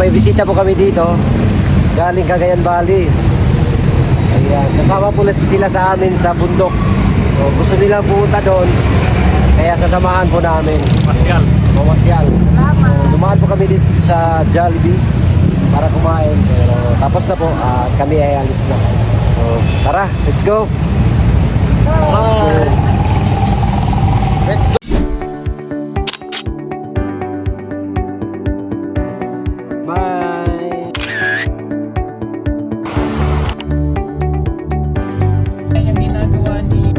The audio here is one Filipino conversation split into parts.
may bisita po kami dito. Galing Cagayan Valley. Ayan, kasama po sila sa amin sa bundok. So, gusto nilang pumunta doon. Kaya sasamahan po namin. Mamasyal. So, dumaan po kami dito sa Jollibee para kumain. Pero tapos na po at kami ay alis na. So, tara, let's go. Bye. Let's go. Bye. Yung ginagawa ni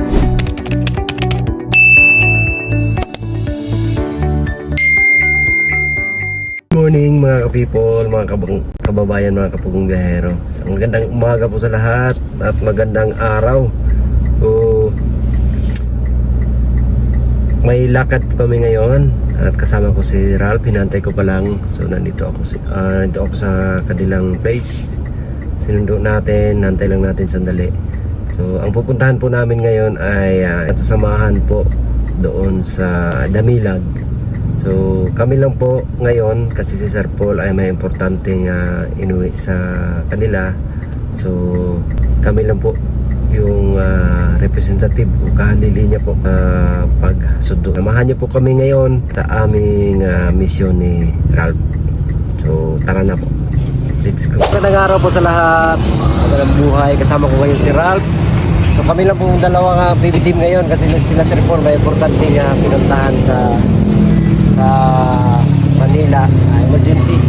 Morning mga ka-people, mga kababayan, mga kapugong biyahero. So, magandang umaga po sa lahat at magandang araw. So, may lakad po kami ngayon at kasama ko si Ralph. Hinantay ko pa lang. So nandito ako sa kanilang place. Sinundo natin, nantay lang natin sandali. So ang pupuntahan po namin ngayon ay sasamahan po doon sa Damilag. So kami lang po ngayon kasi si Sir Paul ay may importanteng inuwi sa kanila. So kami lang po yung representative o kahalili niya po pagsundo. Samahan niyo po kami ngayon sa aming misyon ni Ralph. So tara na po, let's go. Magandang araw po sa lahat. Magandang buhay. Kasama ko ngayon si Ralph. So kami lang pong dalawang PB team ngayon kasi sila Sir Paul may importanteng pinuntahan sa Manila, emergency.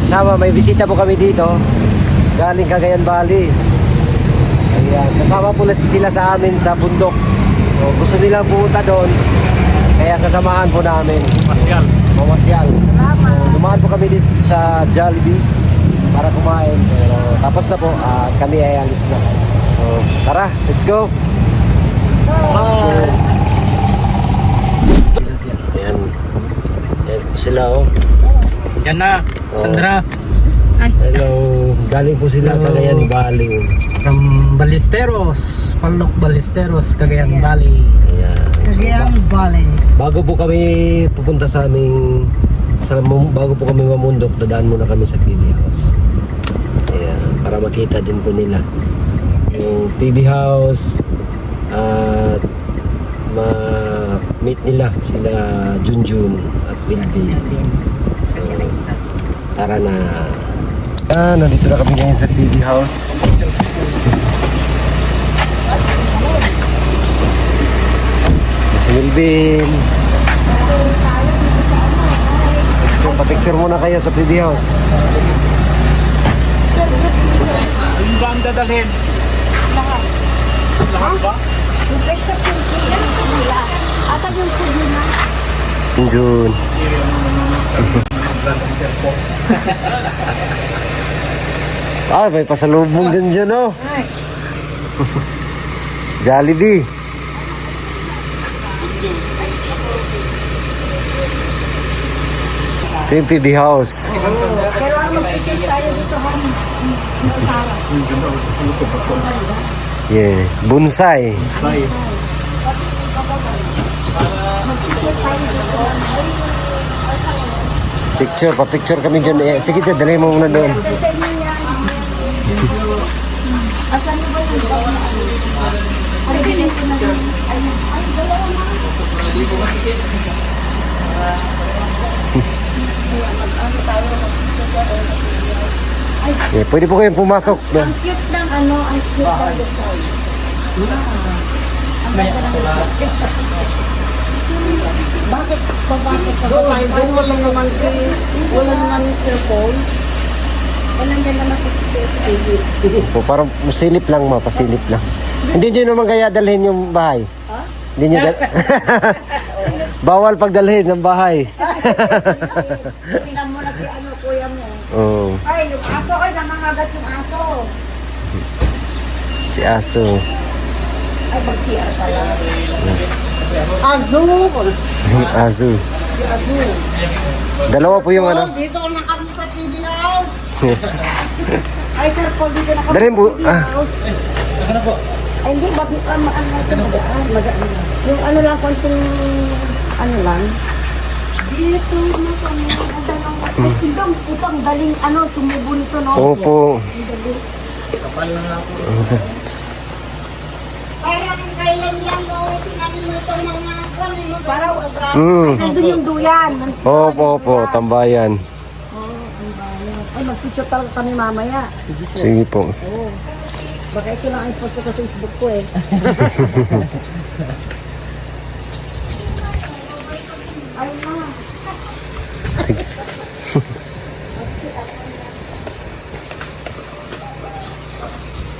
Kasama may bisita po kami dito galing Cagayan Valley. Ayan, kasama po sila sa amin sa bundok. So, gusto nilang pumunta doon. Kaya sasamahan po namin. Mamasyal. So, dumaan po kami dito sa Jollibee para kumain. Pero tapos na po at kami ay alis na. So tara, let's go. Bye. Ayan. Ayan po sila oh. Diyan na, Sandra. Hello. Galing po sila Cagayan Valley. From Ballesteros, Palok Ballesteros, Cagayan Valley. Ayan. Cagayan Valley. Bago po kami pupunta sa aming bago po kami mamundok, dadaan muna kami sa PB House. Ayan, para makita din po nila yung PB House at ma-meet nila sila Junjun at Bildi. So, tara na. Nandito na kami ngayon sa PB House. Si Wilvin. Pa-picture muna kayo sa PB House. Ano ba ang dadalhin? Lahat ba? Yung except yung suya sa nila. Asan yung suya na? Junjun. May pasalubong dyan oh. Jollibee. Ito yung PB House. Kailangan mag-picture tayo dito ha. Yeah, bonsai. Pa-picture kami dyan. Sige, dali mo muna doon. Asan yung ba yung ano bilhin ko na doon? Ay, dalawa na. Pwede po kayong pumasok. Ang cute ng ano, ang cute ng design. Bakit papasok ka ba tayo? Wala naman si Sir Paul. Wala niya naman si SPB. Parang musilip lang pasilip lang. Hindi nyo naman kaya dalhin yung bahay? Ha? Hindi nyo bawal pagdalhin ng bahay. Tingnan mo na si kuya mo. Oh, Ay, yung aso, ay nangangagat yung aso. si Aso. Ay, mag-CR pala. Azu! Azu. Si Azu. Dalawa po yung ano. Dito na kami sa TV house. Ay, Sir Paul, dito na kami Dalhin po. sa TV house. Ay, hindi, bakit magaan natin magaan. Yung ano lang, konting ano lang. Dito na kami. Itong galing tumubo nito, no? Opo. Parang kailan lang daw tinanin mo itong mga parang Mm. nandun yung duyan. Opo, tambayan. Ay, mag-picture talaga kami mamaya. Sige po. Oo. Baka ito lang ang post ko sa Facebook ko eh. Ay, ma. Sige.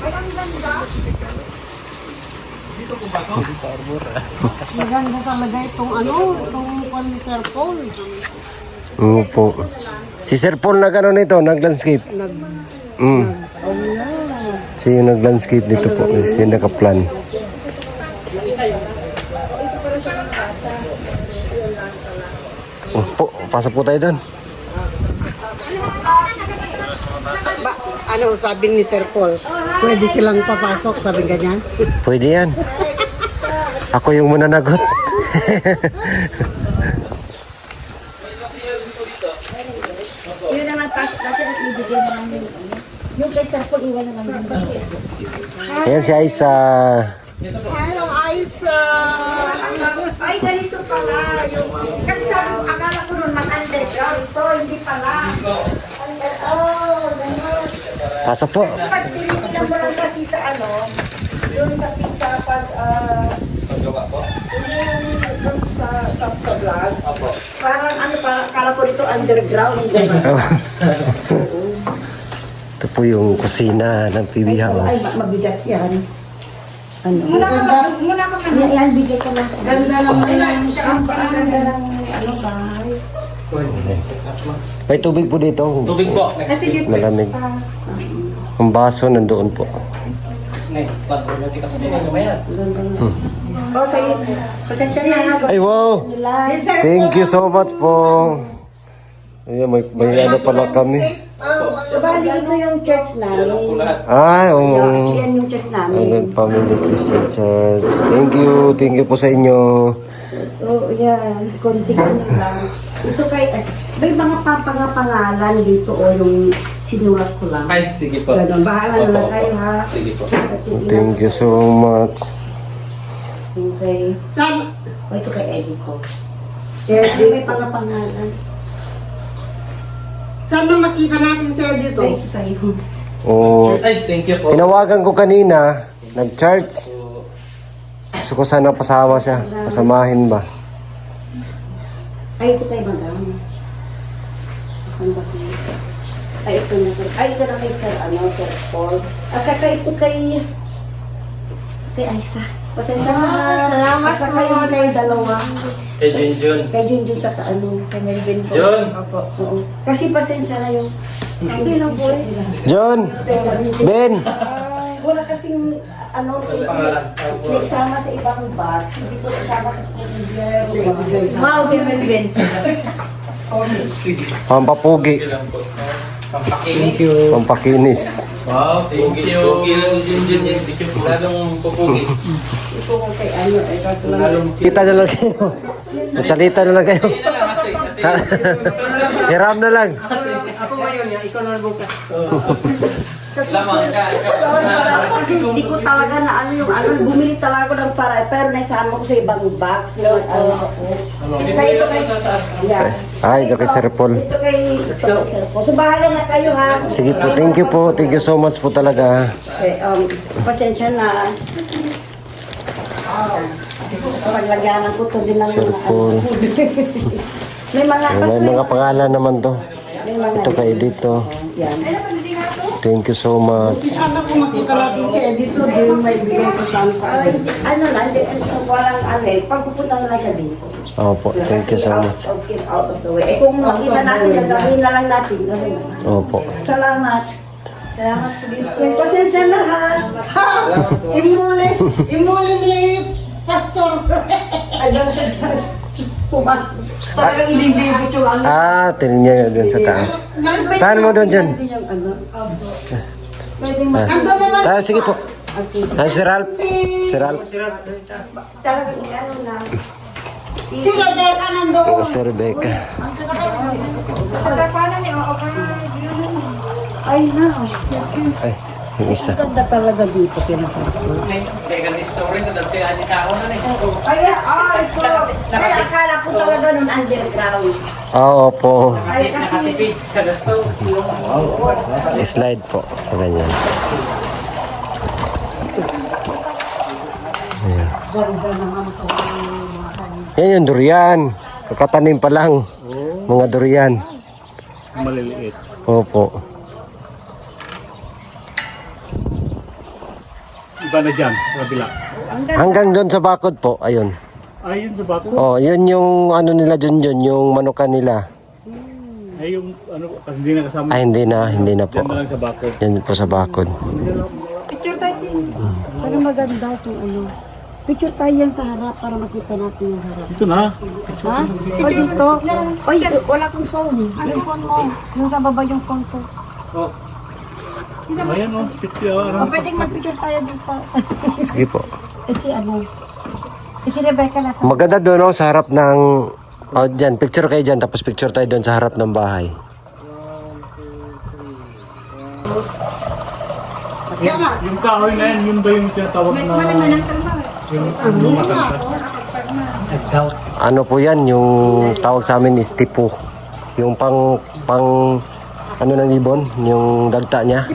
Ay, ang ganda. Maganda talaga itong itong Sir Paul. Opo. Si Sir Paul nag-landscape. Mm. Siya yung nag-landscape dito po. Siya yung nakaplan. Po, pasok po tayo doon. Sabi ni Sir Paul, pwede silang papasok, sabi ganyan. Pwede yan. Ako yung mananagot. Yun na lang pasok natin at ibigay mo namin. Yung kay Sir Paul, iwan na lang yung kasi. Ayan si Aisa. Hello, Aisa! Ay, ganito pala. Kasi sabi ko, akala ko nun mag-underground. Ito, hindi pala. Oh, ganun. Pasok po. Pag tinitingnan mo lang kasi sa doon sa pizza pag, doon sa vlog. Parang akala ko dito underground. Ito po yung kusina ng PB Ay, House. mabigat yan. Muna ka man. Yan, bigay ko na. Ganda naman yan. Ang ganda ng bahay. May tubig po dito. Tubig po. Sige. Malamig. Ang baso nandoon po. Oh, sa'yo. Pasensya na. Ay, wow! Thank you so much po. Ayan, may ano pala kami. Bali, ito yung church namin. Ay, oo. Yan yung church namin. Island Family Christian Church. Thank you po sa inyo. Oh, yan. Konting lang. Ito kay, may mga pangalan dito o yung sinulat ko lang. Ay, sige po. Ganun, bahala na lang kayo ha. Sige po. Thank you so much. Okay. Saan? O, ito kay Eddie ko. Yes, may pangalan. Saan na makita natin sa dito? Ay, ito sa'yo. Oh, Ay, thank you po. tinawagan ko kanina, nag-church. Gusto ko sana pasama siya. Pasamahin ba? Ay, ito kay Madam. Saan ba ito? Ay, ito na. Ay, ito na kay Sir Paul. At saka ito kay Aisa. Pasensya na. Salamat sa kayo kayo dalawa. Kay Junjun. Kay Junjun sa kay Melvin po. Jun! Opo. Oo. Kasi pasensya na yung hindi lang po eh. John! Ben! Wala kasing nagsama sa ibang box. Hindi ko isama sa Kumbiyero. Wow, kay Melvin. Sige. Pampapugi. Thank you. Pampakinis. Wow, thank you. Pugi lang yung Junjun yan. Thank you. Lalong pupugi. Ito ko kay kaso lang. Kita na lang kayo. Magsalita na lang kayo. Hiram na lang. Ako ngayon, ikaw na bukas. Sa susunod. Kasi hindi ko talaga na bumili talaga ako ng para, pero naisama ko sa ibang box. Kaya ito kay, yeah. Ay, ito kay Sir Paul. Ito kay Sir Paul. So bahala na kayo ha. Sige po, thank you po. Thank you so much po talaga. Okay, pasensya na. Paglagyanan ko to din lang Sir Paul. May May mga pangalan naman to. may mga Ito kayo dito. yan. Thank you so much. Sana kung makita natin si Editor, yung may bigay ko sa walang pagpupunta na lang siya dito. Opo, thank you so much. Out of the way. Kung makita natin, sasabihin na lang natin. Opo. Salamat. Salamat po dito. Pasensya na ha. Ha! Imuli ni Pastor. Ayun sa talagang ililibot yung Tingnan niya doon sa taas. Tahan mo doon dyan. Sige po. Si Ralph. Si Ralph. Talagang na. Si Rebecca nandoon. Si Rebecca. Paano ni Ay na. Ay, yung isa. Ganda talaga dito pinasabi ko. Second story na dati ani sa ako na eh. Ay, ito. Ay, akala ko talaga nun underground. Opo. Ay, kasi Nakatipid sa gasto. Slide po. Ganyan. Ayan. Yan yung durian. Kakatanim pa lang. Mga durian. Maliliit. Opo. Iba na dyan, kabila. Hanggang doon sa bakod po. Ayun. Ay, yun ba ito? Oh, yun yung ano nila dyan, yung manukan nila. Ay, yung ano, kasi hindi na kasama. Ay, hindi na po. Dyan na lang sa bako. Yan po sa bakod. picture tayo din. Pero maganda itong ano. Picture tayo yan sa harap para makita natin yung harap. Ito na. Ha? O dito? Ay, wala kong phone. Yung phone mo. Yung sa baba yung phone ko. Oh. Ayan o, picture. O, pwedeng mag-picture tayo dito. Sige po. Kasi ano, kasi Rebecca nasa... Maganda doon oh, sa harap ng... Oh, dyan. Picture kayo dyan. Tapos picture tayo doon sa harap ng bahay. Yung kahoy na yan, yun ba yung tinatawag na... Yung matanda? Ano po yan? Yung tawag sa amin is tipo. Yung pang ano ng ibon? Yung dagta niya.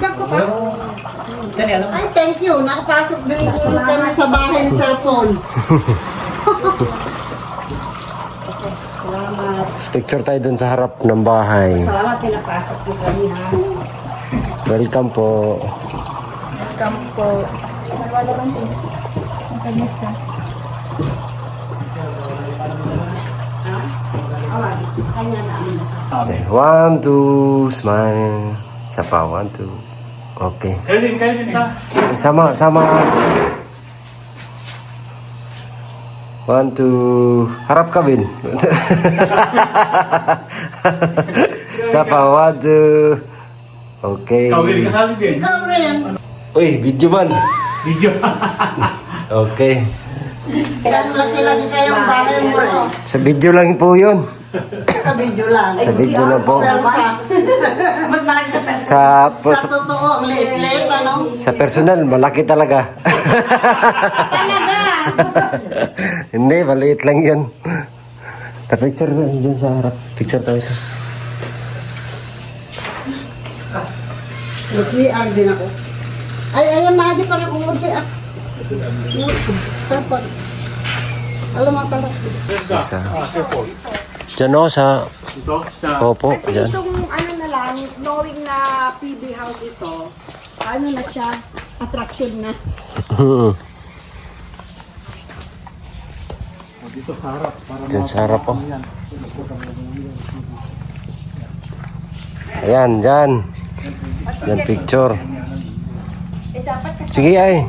Ay, thank you. Nakapasok din kami sa bahay ng cellphone. Tapos picture tayo doon sa harap ng bahay. Salamat, pinapasok ko kami ha. Welcome po. Welcome po. Sabi. 1, 2, smile. Isa pa, 1, 2. Okay. Kayo din ka. Sama. 1, 2. Harap ka, Bin. Isa pa, 1, 2. Okay. Ikaw din kasali din. Ikaw rin. Uy, video man. Video. Okay. Lagi kayong bahay mo. Sa video lang po yun. Sa video lang. Sa video lang po. Mas malaki sa person. Sa, Sa totoo, ang liit-liit, ano? sa personal, malaki talaga. Talaga! Hindi, maliit lang yun. Pa-picture tayo dyan sa harap. Picture tayo. Mag-CR din ako. Ay, ayan, mahagi pa rin umod kayo. Tapos. Alam mo pala. Isa. Careful. Dyan o, sa... Ito, sa... Opo, Kasi dyan. itong ano na lang, knowing na PB house ito, ano na siya, attraction na. Dito sa harap. Para Dyan sa harap po. Ayan, dyan. Yan picture. Eh, dapat kasi Sige ay.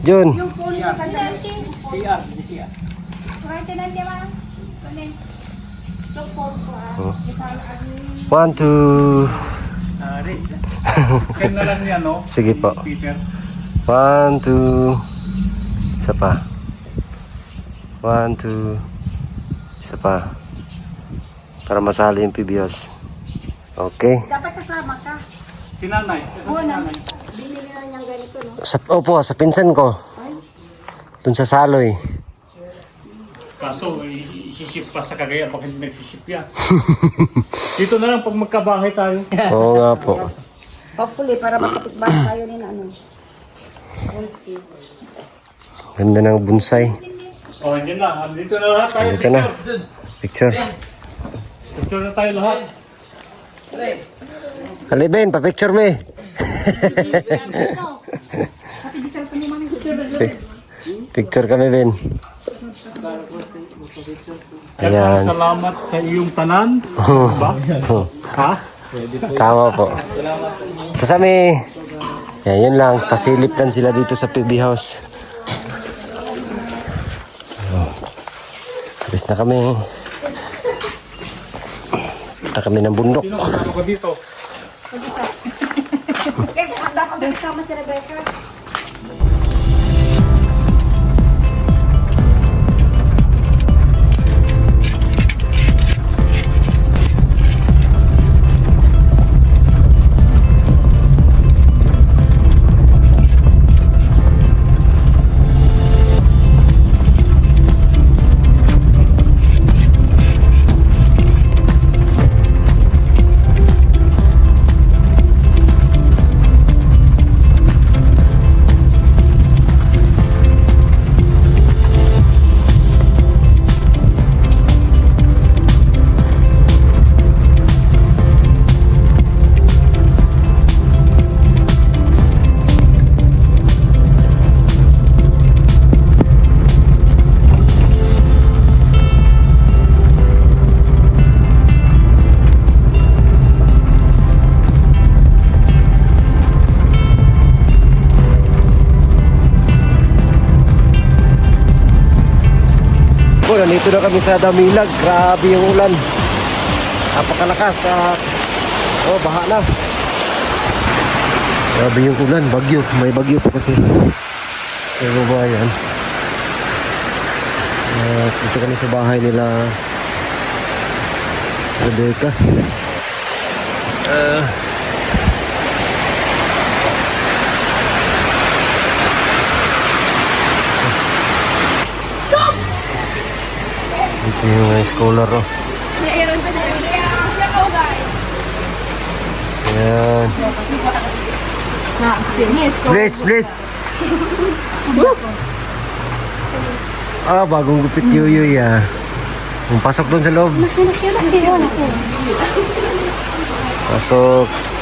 Jun. yung phone ko sa dati. CR. Yung phone ko ah. 1, 2. Send na lang yan, no? Sige po. Peter. 1, 2. Isa pa. 1, 2. Isa pa. Para masali yung PBOs. Okay. Dapat kasama ka. Sinanay. Binili na niyang ganito, no? Opo, sa pinsan ko. Doon sa Saloy. Kaso, isisip pa sa Cagayan, bakit hindi nagsisip yan? Dito na lang pag magkabahay tayo. Oo nga po. Hopefully, para makapit-bahay tayo ni na ano. We'll see. Ganda ng bonsai. Oh, hindi na. Dito na lahat tayo. Dito na. Picture. Picture na tayo lahat. Kalibin, pa-picture me. Picture kami, Ben. Ayan. Salamat sa iyong tanan. Ba? Ha? Tama po. Kasami. Yan, yun lang. Pasilip lang sila dito sa PB house. Alis na kami. Punta kami ng bundok. Sino kasama ko dito? Kasi dapat kasama si Rebecca. Nandito na kami sa Damilag. Grabe yung ulan. Napakalakas at baha na. Grabe yung ulan, bagyo. May bagyo po kasi. Pero ba yan? At dito kami sa bahay nila Rebecca. Ito yung scholar, oh. Ayan. Please, please. Bagong gupit yuyoy, ah. Pasok doon sa loob. Pasok.